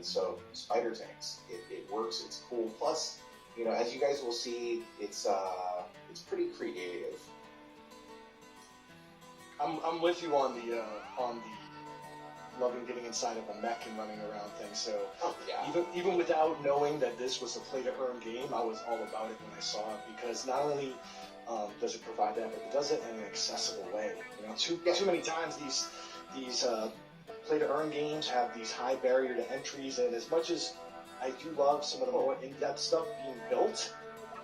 And so spider tanks, it works, it's cool. Plus, you know, as you guys will see, it's pretty creative. I'm with you on the loving getting inside of a mech and running around things. So even without knowing that this was a play to earn game, I was all about it when I saw it, because not only does it provide that, but it does it in an accessible way. You know, too many times these play to earn games have these high barrier to entries, and as much as I do love some of the more in-depth stuff being built,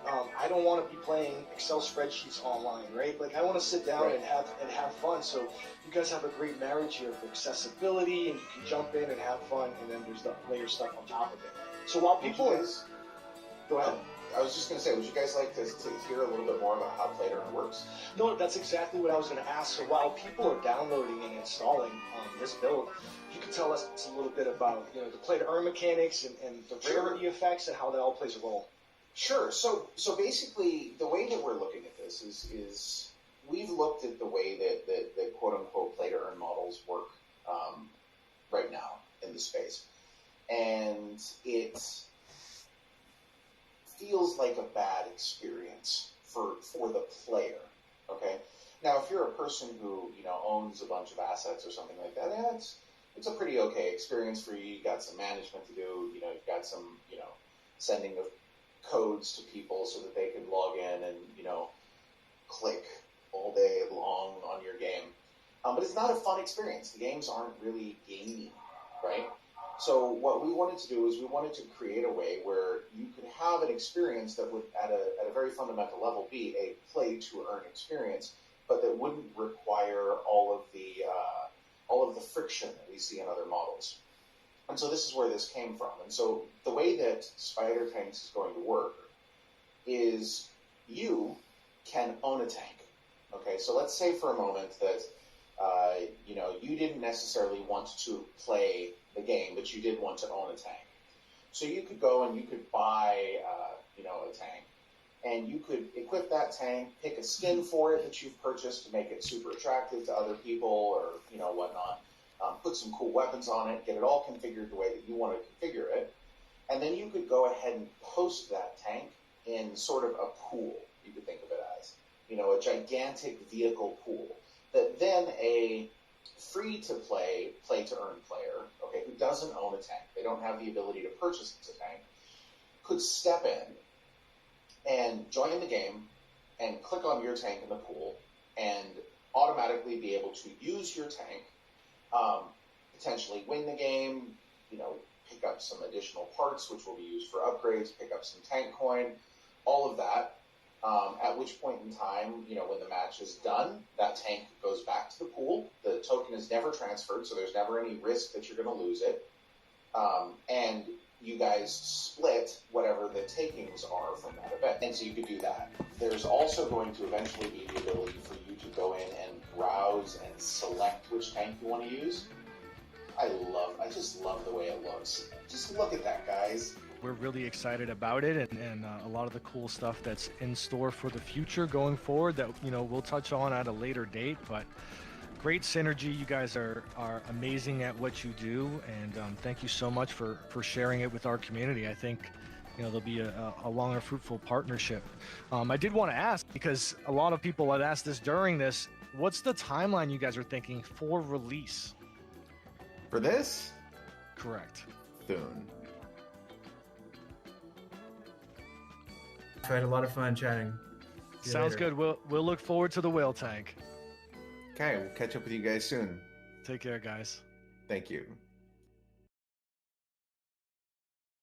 I don't want to be playing Excel spreadsheets online, right? Like, I want to sit down and have fun. So you guys have a great marriage here of accessibility, and you can jump in and have fun, and then there's the layer stuff on top of it. So while people go ahead. I was just going to say, would you guys like to hear a little bit more about how Play to Earn works? No, that's exactly what I was going to ask. So while people are downloading and installing this build, you can tell us a little bit about, you know, the Play to Earn mechanics and the rarity effects and how that all plays a role. Sure. So basically, the way that we're looking at this is we've looked at the way that quote unquote play to earn models work right now in the space, and it feels like a bad experience for the player. Okay. Now, if you're a person who, you know, owns a bunch of assets or something like that, it's a pretty okay experience for you. You got some management to do. You know, you've got some, you know, sending of codes to people so that they can log in and, you know, click all day long on your game. But it's not a fun experience. The games aren't really gamey, right? So what we wanted to do is we wanted to create a way where you could have an experience that would, at a very fundamental level, be a play-to-earn experience, but that wouldn't require all of the friction that we see in other models. And so this is where this came from. And so the way that Spider Tanks is going to work is you can own a tank. Okay, so let's say for a moment that you know, you didn't necessarily want to play the game, but you did want to own a tank. So you could go and you could buy you know, a tank, and you could equip that tank, pick a skin for it that you've purchased to make it super attractive to other people, or, you know, whatnot. Put some cool weapons on it, get it all configured the way that you want to configure it, and then you could go ahead and post that tank in sort of a pool, you could think of it as. You know, a gigantic vehicle pool that then a free-to-play, play-to-earn player, okay, who doesn't own a tank, they don't have the ability to purchase a tank, could step in and join the game and click on your tank in the pool and automatically be able to use your tank, potentially win the game, you know, pick up some additional parts which will be used for upgrades, pick up some tank coin, all of that. At which point in time, you know, when the match is done, that tank goes back to the pool. The token is never transferred, so there's never any risk that you're going to lose it. And you guys split whatever the takings are from that event. And so you could do that. There's also going to eventually be the ability for you to go in and browse and select which tank you want to use. I just love the way it looks. Just look at that, guys. We're really excited about it, and a lot of the cool stuff that's in store for the future going forward that, you know, we'll touch on at a later date. But great synergy. You guys are amazing at what you do, and thank you so much for sharing it with our community. I think, you know, there'll be a long and fruitful partnership. I did want to ask, because a lot of people had asked this during this, what's the timeline you guys are thinking for release? For this? Correct. Soon. I had a lot of fun chatting. Sounds good. We'll look forward to the whale tank. Okay, we'll catch up with you guys soon. Take care, guys. Thank you.